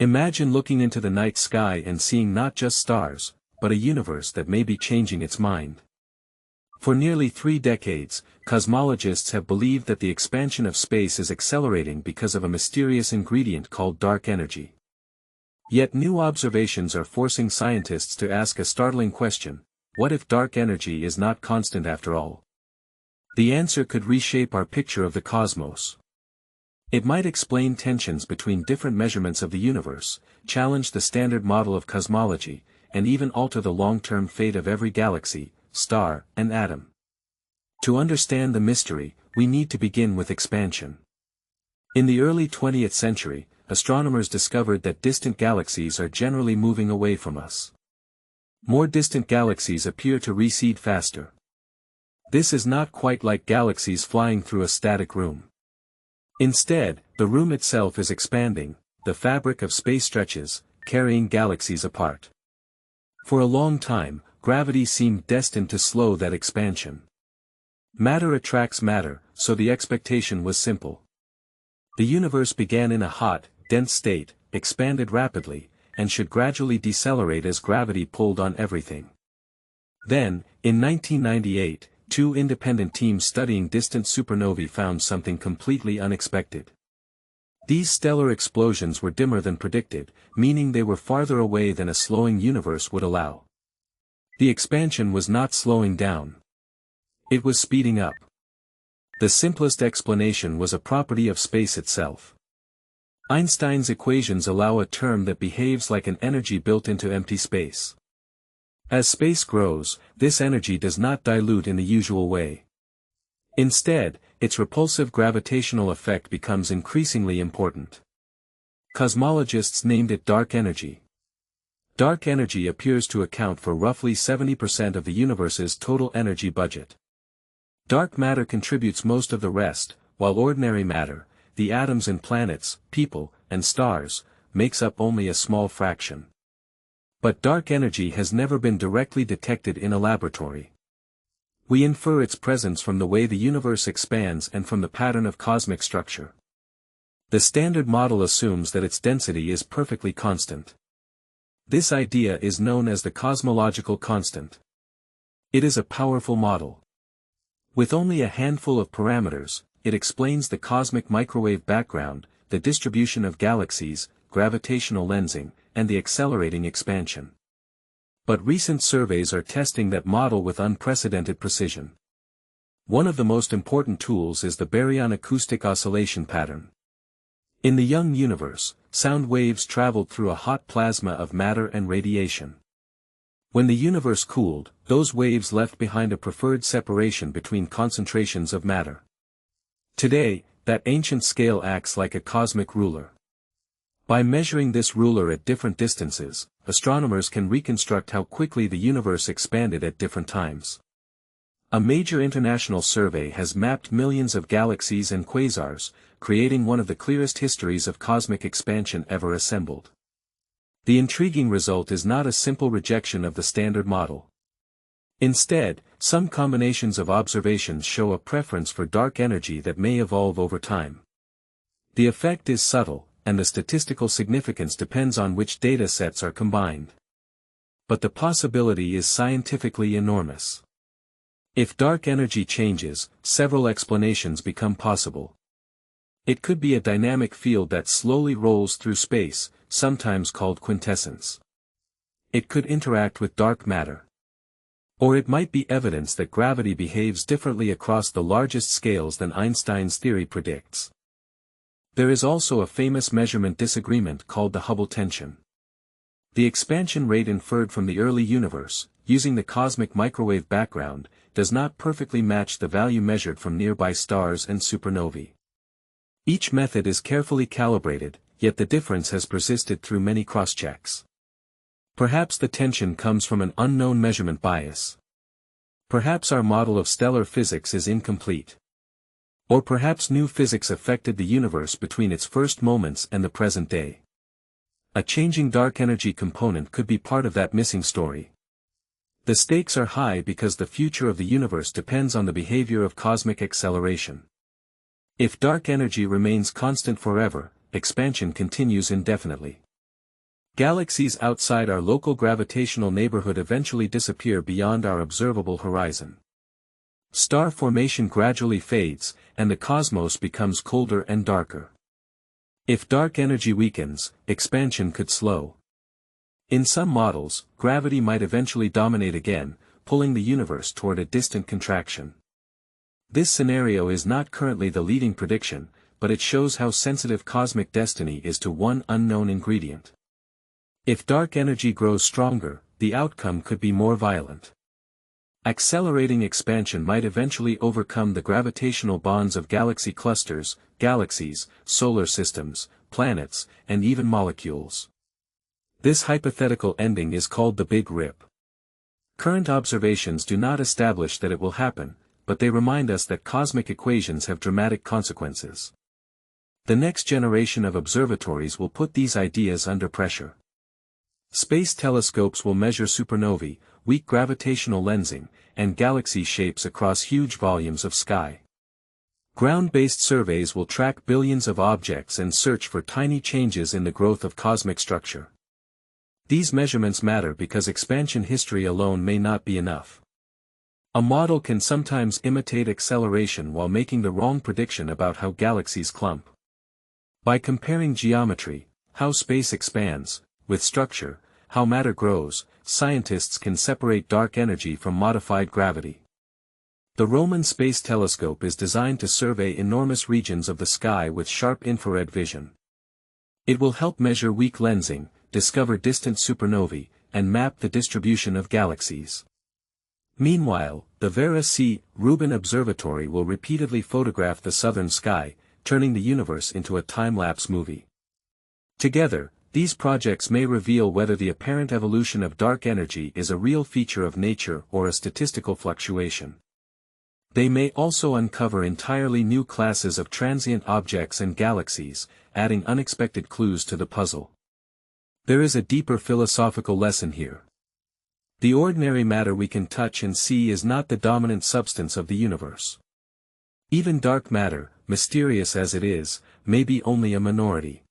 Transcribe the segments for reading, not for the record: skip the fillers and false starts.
Imagine looking into the night sky and seeing not just stars, but a universe that may be changing its mind. For nearly 3 decades, cosmologists have believed that the expansion of space is accelerating because of a mysterious ingredient called dark energy. Yet new observations are forcing scientists to ask a startling question: what if dark energy is not constant after all? The answer could reshape our picture of the cosmos. It might explain tensions between different measurements of the universe, challenge the standard model of cosmology, and even alter the long-term fate of every galaxy, star, and atom. To understand the mystery, we need to begin with expansion. In the early 20th century, astronomers discovered that distant galaxies are generally moving away from us. More distant galaxies appear to recede faster. This is not quite like galaxies flying through a static room. Instead, the room itself is expanding, the fabric of space stretches, carrying galaxies apart. For a long time, gravity seemed destined to slow that expansion. Matter attracts matter, so the expectation was simple. The universe began in a hot, dense state, expanded rapidly, and should gradually decelerate as gravity pulled on everything. Then, in 1998, 2 independent teams studying distant supernovae found something completely unexpected. These stellar explosions were dimmer than predicted, meaning they were farther away than a slowing universe would allow. The expansion was not slowing down. It was speeding up. The simplest explanation was a property of space itself. Einstein's equations allow a term that behaves like an energy built into empty space. As space grows, this energy does not dilute in the usual way. Instead, its repulsive gravitational effect becomes increasingly important. Cosmologists named it dark energy. Dark energy appears to account for roughly 70% of the universe's total energy budget. Dark matter contributes most of the rest, while ordinary matter, the atoms in planets, people, and stars, makes up only a small fraction. But dark energy has never been directly detected in a laboratory. We infer its presence from the way the universe expands and from the pattern of cosmic structure. The standard model assumes that its density is perfectly constant. This idea is known as the cosmological constant. It is a powerful model. With only a handful of parameters, it explains the cosmic microwave background, the distribution of galaxies, gravitational lensing, and the accelerating expansion. But recent surveys are testing that model with unprecedented precision. One of the most important tools is the baryon acoustic oscillation pattern. In the young universe, sound waves traveled through a hot plasma of matter and radiation. When the universe cooled, those waves left behind a preferred separation between concentrations of matter. Today, that ancient scale acts like a cosmic ruler. By measuring this ruler at different distances, astronomers can reconstruct how quickly the universe expanded at different times. A major international survey has mapped millions of galaxies and quasars, creating one of the clearest histories of cosmic expansion ever assembled. The intriguing result is not a simple rejection of the standard model. Instead, some combinations of observations show a preference for dark energy that may evolve over time. The effect is subtle, and the statistical significance depends on which data sets are combined. But the possibility is scientifically enormous. If dark energy changes, several explanations become possible. It could be a dynamic field that slowly rolls through space, sometimes called quintessence. It could interact with dark matter. Or it might be evidence that gravity behaves differently across the largest scales than Einstein's theory predicts. There is also a famous measurement disagreement called the Hubble tension. The expansion rate inferred from the early universe, using the cosmic microwave background, does not perfectly match the value measured from nearby stars and supernovae. Each method is carefully calibrated, yet the difference has persisted through many cross-checks. Perhaps the tension comes from an unknown measurement bias. Perhaps our model of stellar physics is incomplete. Or perhaps new physics affected the universe between its first moments and the present day. A changing dark energy component could be part of that missing story. The stakes are high because the future of the universe depends on the behavior of cosmic acceleration. If dark energy remains constant forever, expansion continues indefinitely. Galaxies outside our local gravitational neighborhood eventually disappear beyond our observable horizon. Star formation gradually fades, and the cosmos becomes colder and darker. If dark energy weakens, expansion could slow. In some models, gravity might eventually dominate again, pulling the universe toward a distant contraction. This scenario is not currently the leading prediction, but it shows how sensitive cosmic destiny is to one unknown ingredient. If dark energy grows stronger, the outcome could be more violent. Accelerating expansion might eventually overcome the gravitational bonds of galaxy clusters, galaxies, solar systems, planets, and even molecules. This hypothetical ending is called the Big Rip. Current observations do not establish that it will happen, but they remind us that cosmic equations have dramatic consequences. The next generation of observatories will put these ideas under pressure. Space telescopes will measure supernovae, weak gravitational lensing, and galaxy shapes across huge volumes of sky. Ground-based surveys will track billions of objects and search for tiny changes in the growth of cosmic structure. These measurements matter because expansion history alone may not be enough. A model can sometimes imitate acceleration while making the wrong prediction about how galaxies clump. By comparing geometry, how space expands, with structure, how matter grows, scientists can separate dark energy from modified gravity. The Roman Space Telescope is designed to survey enormous regions of the sky with sharp infrared vision. It will help measure weak lensing, discover distant supernovae, and map the distribution of galaxies. Meanwhile, the Vera C. Rubin Observatory will repeatedly photograph the southern sky, turning the universe into a time-lapse movie. Together, these projects may reveal whether the apparent evolution of dark energy is a real feature of nature or a statistical fluctuation. They may also uncover entirely new classes of transient objects and galaxies, adding unexpected clues to the puzzle. There is a deeper philosophical lesson here. The ordinary matter we can touch and see is not the dominant substance of the universe. Even dark matter, mysterious as it is, may be only a minority.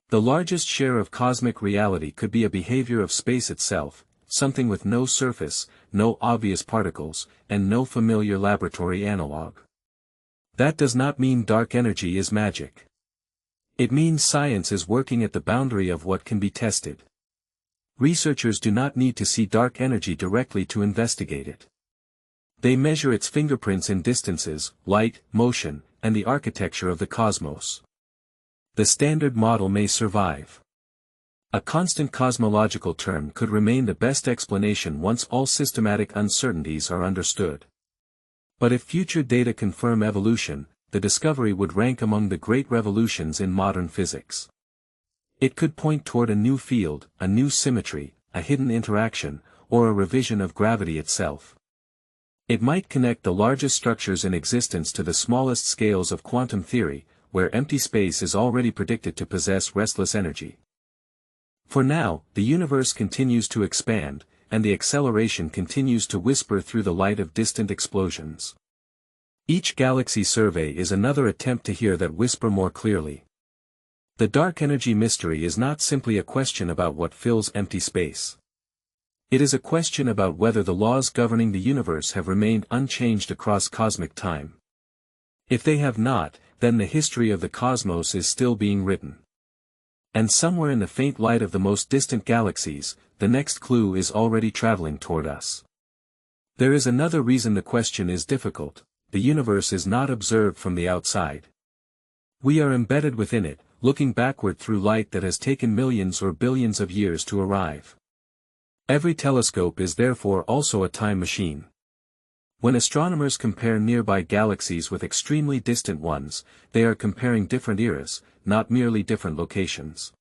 The largest share of cosmic reality could be a behavior of space itself, something with no surface, no obvious particles, and no familiar laboratory analog. That does not mean dark energy is magic. It means science is working at the boundary of what can be tested. Researchers do not need to see dark energy directly to investigate it. They measure its fingerprints in distances, light, motion, and the architecture of the cosmos. The Standard Model may survive. A constant cosmological term could remain the best explanation once all systematic uncertainties are understood. But if future data confirm evolution, the discovery would rank among the great revolutions in modern physics. It could point toward a new field, a new symmetry, a hidden interaction, or a revision of gravity itself. It might connect the largest structures in existence to the smallest scales of quantum theory, where empty space is already predicted to possess restless energy. For now, the universe continues to expand, and the acceleration continues to whisper through the light of distant explosions. Each galaxy survey is another attempt to hear that whisper more clearly. The dark energy mystery is not simply a question about what fills empty space. It is a question about whether the laws governing the universe have remained unchanged across cosmic time. If they have not, then the history of the cosmos is still being written. And somewhere in the faint light of the most distant galaxies, the next clue is already traveling toward us. There is another reason the question is difficult: the universe is not observed from the outside. We are embedded within it, looking backward through light that has taken millions or billions of years to arrive. Every telescope is therefore also a time machine. When astronomers compare nearby galaxies with extremely distant ones, they are comparing different eras, not merely different locations.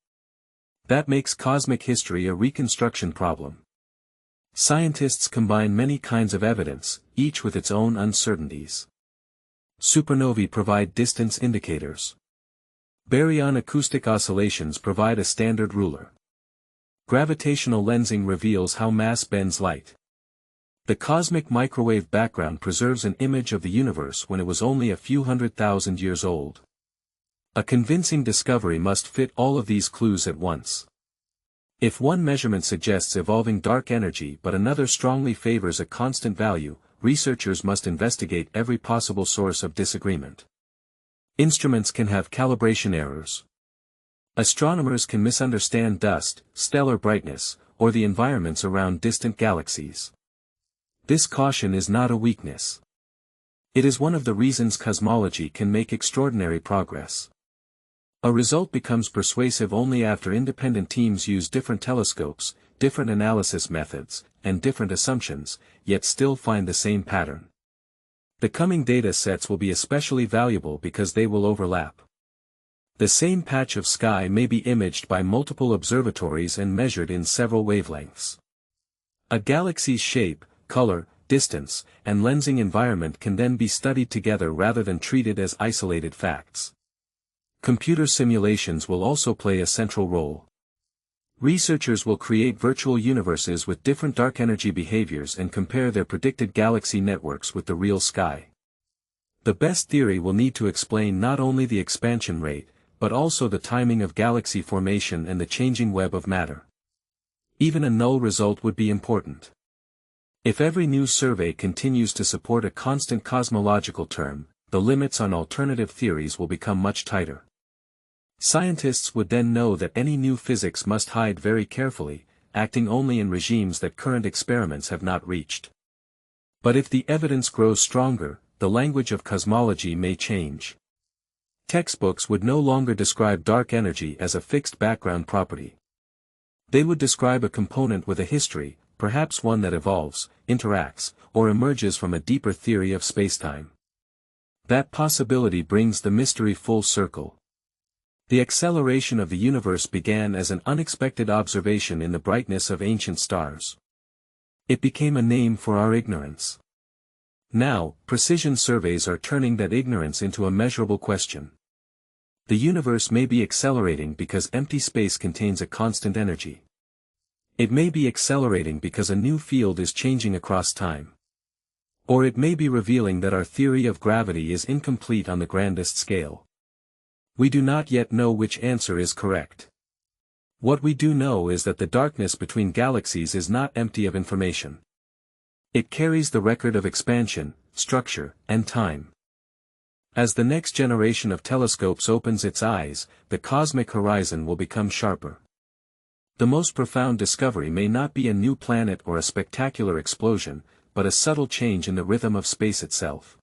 That makes cosmic history a reconstruction problem. Scientists combine many kinds of evidence, each with its own uncertainties. Supernovae provide distance indicators. Baryon acoustic oscillations provide a standard ruler. Gravitational lensing reveals how mass bends light. The cosmic microwave background preserves an image of the universe when it was only a few 100,000 years old. A convincing discovery must fit all of these clues at once. If one measurement suggests evolving dark energy but another strongly favors a constant value, researchers must investigate every possible source of disagreement. Instruments can have calibration errors. Astronomers can misunderstand dust, stellar brightness, or the environments around distant galaxies. This caution is not a weakness. It is one of the reasons cosmology can make extraordinary progress. A result becomes persuasive only after independent teams use different telescopes, different analysis methods, and different assumptions, yet still find the same pattern. The coming data sets will be especially valuable because they will overlap. The same patch of sky may be imaged by multiple observatories and measured in several wavelengths. A galaxy's shape, color, distance, and lensing environment can then be studied together rather than treated as isolated facts. Computer simulations will also play a central role. Researchers will create virtual universes with different dark energy behaviors and compare their predicted galaxy networks with the real sky. The best theory will need to explain not only the expansion rate, but also the timing of galaxy formation and the changing web of matter. Even a null result would be important. If every new survey continues to support a constant cosmological term, the limits on alternative theories will become much tighter. Scientists would then know that any new physics must hide very carefully, acting only in regimes that current experiments have not reached. But if the evidence grows stronger, the language of cosmology may change. Textbooks would no longer describe dark energy as a fixed background property. They would describe a component with a history, perhaps one that evolves, interacts, or emerges from a deeper theory of spacetime. That possibility brings the mystery full circle. The acceleration of the universe began as an unexpected observation in the brightness of ancient stars. It became a name for our ignorance. Now, precision surveys are turning that ignorance into a measurable question. The universe may be accelerating because empty space contains a constant energy. It may be accelerating because a new field is changing across time. Or it may be revealing that our theory of gravity is incomplete on the grandest scale. We do not yet know which answer is correct. What we do know is that the darkness between galaxies is not empty of information. It carries the record of expansion, structure, and time. As the next generation of telescopes opens its eyes, the cosmic horizon will become sharper. The most profound discovery may not be a new planet or a spectacular explosion, but a subtle change in the rhythm of space itself.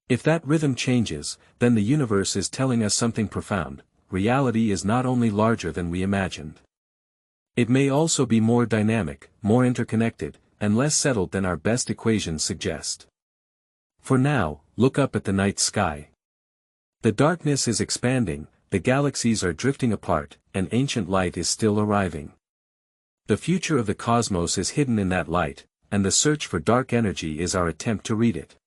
If that rhythm changes, then the universe is telling us something profound. Reality is not only larger than we imagined. It may also be more dynamic, more interconnected, and less settled than our best equations suggest. For now, look up at the night sky. The darkness is expanding, the galaxies are drifting apart, and ancient light is still arriving. The future of the cosmos is hidden in that light, and the search for dark energy is our attempt to read it.